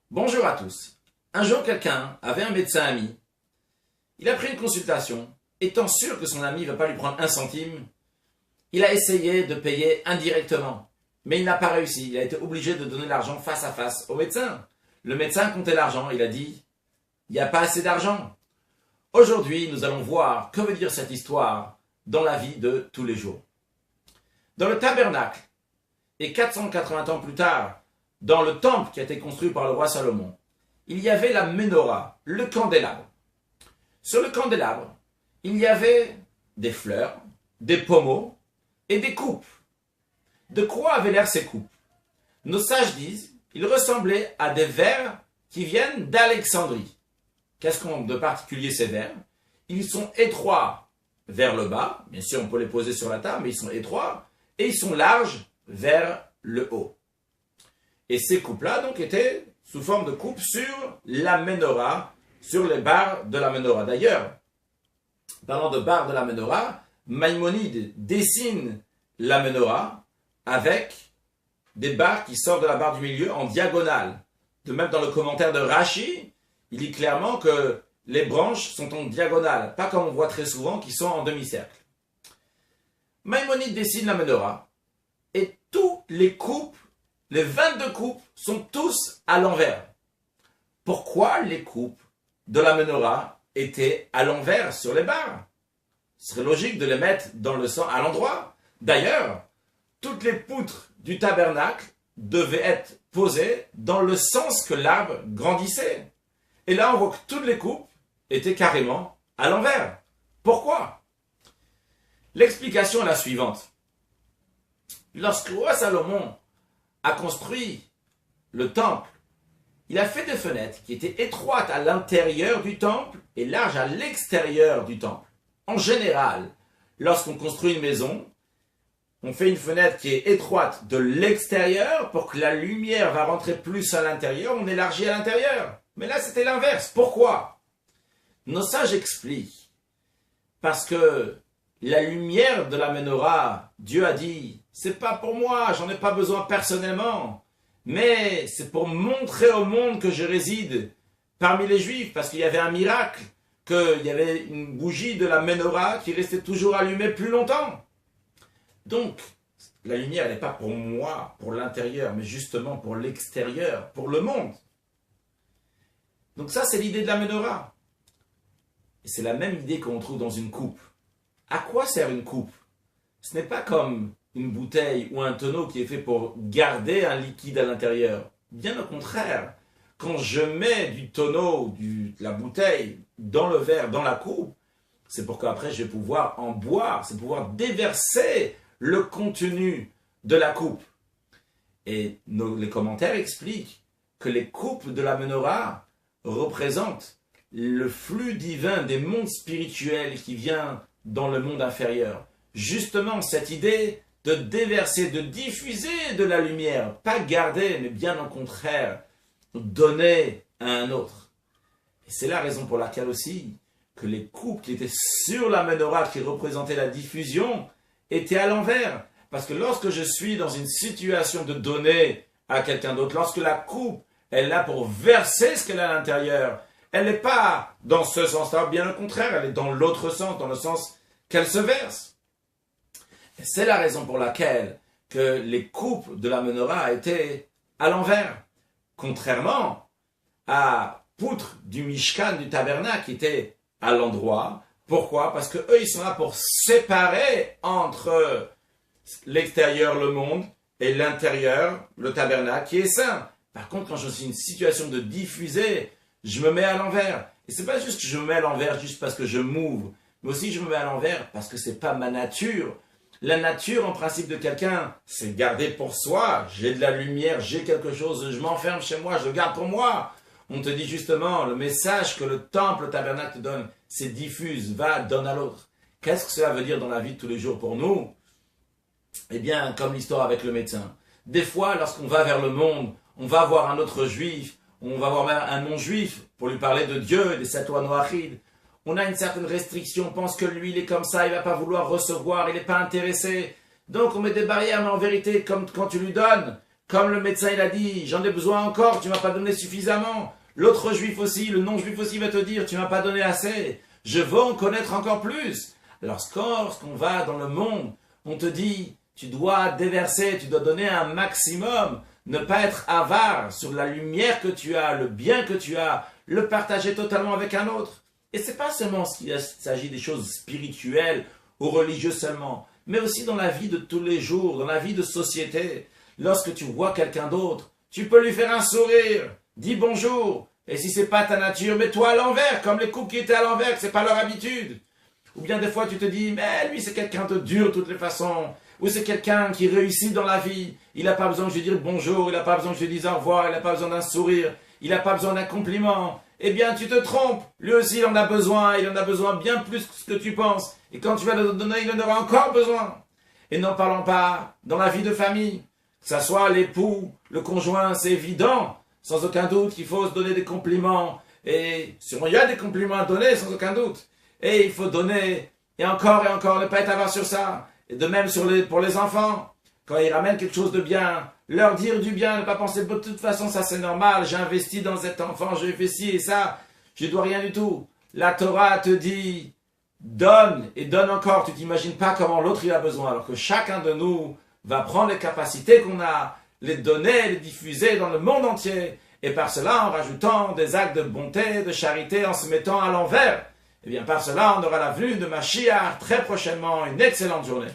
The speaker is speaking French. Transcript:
Bonjour à tous. Un jour, quelqu'un avait un médecin ami. Il a pris une consultation. Étant sûr que son ami ne va pas lui prendre un centime, il a essayé de payer indirectement. Mais il n'a pas réussi. Il a été obligé de donner l'argent face à face au médecin. Le médecin comptait l'argent. Il a dit, il n'y a pas assez d'argent. Aujourd'hui, nous allons voir que veut dire cette histoire dans la vie de tous les jours. Dans le tabernacle, et 480 ans plus tard, dans le temple qui a été construit par le roi Salomon, il y avait la menorah, le candélabre. Sur le candélabre, il y avait des fleurs, des pommeaux et des coupes. De quoi avaient l'air ces coupes? Nos sages disent qu'ils ressemblaient à des vers qui viennent d'Alexandrie. Qu'est-ce qu'ont de particulier ces vers? Ils sont étroits vers le bas, bien sûr on peut les poser sur la table, mais ils sont étroits, et ils sont larges vers le haut. Et ces coupes-là, donc, étaient sous forme de coupes sur la menorah, sur les barres de la menorah. D'ailleurs, parlant de barres de la menorah, Maïmonide dessine la menorah avec des barres qui sortent de la barre du milieu en diagonale. De même, dans le commentaire de Rashi, il dit clairement que les branches sont en diagonale, pas comme on voit très souvent, qui sont en demi-cercle. Maïmonide dessine la menorah, et toutes les coupes, les 22 coupes, sont tous à l'envers. Pourquoi les coupes de la menorah étaient à l'envers sur les barres? Ce serait logique de les mettre dans le sang à l'endroit. D'ailleurs, toutes les poutres du tabernacle devaient être posées dans le sens que l'arbre grandissait. Et là, on voit que toutes les coupes étaient carrément à l'envers. Pourquoi? L'explication est la suivante. Lorsque le roi Salomon a construit le temple, il a fait des fenêtres qui étaient étroites à l'intérieur du temple et larges à l'extérieur du temple. En général, lorsqu'on construit une maison, on fait une fenêtre qui est étroite de l'extérieur pour que la lumière va rentrer plus à l'intérieur, on élargit à l'intérieur. Mais là, c'était l'inverse. Pourquoi? Nos sages expliquent. Parce que la lumière de la menorah, Dieu a dit, c'est pas pour moi, j'en ai pas besoin personnellement, mais c'est pour montrer au monde que je réside parmi les Juifs, parce qu'il y avait un miracle, qu'il y avait une bougie de la menorah qui restait toujours allumée plus longtemps. Donc, la lumière, elle n'est pas pour moi, pour l'intérieur, mais justement pour l'extérieur, pour le monde. Donc ça, c'est l'idée de la menorah. Et c'est la même idée qu'on trouve dans une coupe. À quoi sert une coupe? Ce n'est pas comme une bouteille ou un tonneau qui est fait pour garder un liquide à l'intérieur. Bien au contraire, quand je mets du tonneau, de la bouteille, dans le verre, dans la coupe, c'est pour qu'après je vais pouvoir en boire, c'est pouvoir déverser le contenu de la coupe. Et les commentaires expliquent que les coupes de la menorah représentent le flux divin des mondes spirituels qui vient dans le monde inférieur. Justement, cette idée de déverser, de diffuser de la lumière, pas garder, mais bien au contraire, donner à un autre. Et c'est la raison pour laquelle aussi que les coupes qui étaient sur la menorah, qui représentaient la diffusion, étaient à l'envers. Parce que lorsque je suis dans une situation de donner à quelqu'un d'autre, lorsque la coupe est là pour verser ce qu'elle a à l'intérieur, elle n'est pas dans ce sens-là, bien au contraire, elle est dans l'autre sens, dans le sens qu'elle se verse. Et c'est la raison pour laquelle que les coupes de la menorah étaient à l'envers, contrairement à poutres du Mishkan, du tabernacle, qui étaient à l'endroit. Pourquoi? Parce que eux, ils sont là pour séparer entre l'extérieur, le monde, et l'intérieur, le tabernacle, qui est saint. Par contre, quand je suis dans une situation de diffuser, je me mets à l'envers. Et c'est pas juste que je me mets à l'envers juste parce que je m'ouvre, mais aussi je me mets à l'envers parce que c'est pas ma nature. La nature, en principe, de quelqu'un, c'est garder pour soi. J'ai de la lumière, j'ai quelque chose, je m'enferme chez moi, je le garde pour moi. On te dit justement, le message que le temple, le tabernacle te donne, c'est diffuse, va, donne à l'autre. Qu'est-ce que cela veut dire dans la vie de tous les jours pour nous? Eh bien, comme l'histoire avec le médecin. Des fois, lorsqu'on va vers le monde, on va voir un autre juif, on va voir même un non-juif pour lui parler de Dieu et des sept lois noachides. On a une certaine restriction, on pense que lui, il est comme ça, il ne va pas vouloir recevoir, il n'est pas intéressé. Donc on met des barrières, mais en vérité, comme quand tu lui donnes, Comme le médecin il a dit, j'en ai besoin encore, tu m'as pas donné suffisamment. L'autre juif aussi, le non-juif aussi va te dire, tu m'as pas donné assez. Je veux en connaître encore plus. Lorsqu'on va dans le monde, on te dit, tu dois déverser, tu dois donner un maximum, ne pas être avare sur la lumière que tu as, le bien que tu as, le partager totalement avec un autre. Et c'est pas seulement s'il s'agit des choses spirituelles ou religieuses seulement, mais aussi dans la vie de tous les jours, dans la vie de société. Lorsque tu vois quelqu'un d'autre, tu peux lui faire un sourire, dis bonjour, et si c'est pas ta nature, mets-toi à l'envers, comme les couples qui étaient à l'envers, c'est pas leur habitude. Ou bien des fois tu te dis, mais lui c'est quelqu'un de dur de toutes les façons, ou c'est quelqu'un qui réussit dans la vie, il n'a pas besoin que je lui dise bonjour, il n'a pas besoin que je lui dise au revoir, il n'a pas besoin d'un sourire, il n'a pas besoin d'un compliment. Eh bien tu te trompes, lui aussi il en a besoin bien plus que ce que tu penses, et quand tu vas le donner, il en aura encore besoin. Et n'en parlons pas dans la vie de famille, que ce soit l'époux, le conjoint, c'est évident, sans aucun doute qu'il faut se donner des compliments, et sûrement il y a des compliments à donner, sans aucun doute, et il faut donner, et encore, ne pas être avare sur ça, et de même pour les enfants, quand ils ramènent quelque chose de bien, leur dire du bien, ne pas penser, de toute façon ça c'est normal, j'ai investi dans cet enfant, j'ai fait ci et ça, je ne dois rien du tout. La Torah te dit, donne, et donne encore, tu t'imagines pas comment l'autre il a besoin, alors que chacun de nous va prendre les capacités qu'on a, les donner, les diffuser dans le monde entier, et par cela en rajoutant des actes de bonté, de charité, en se mettant à l'envers. Et bien par cela on aura la venue de Mashiach très prochainement, une excellente journée.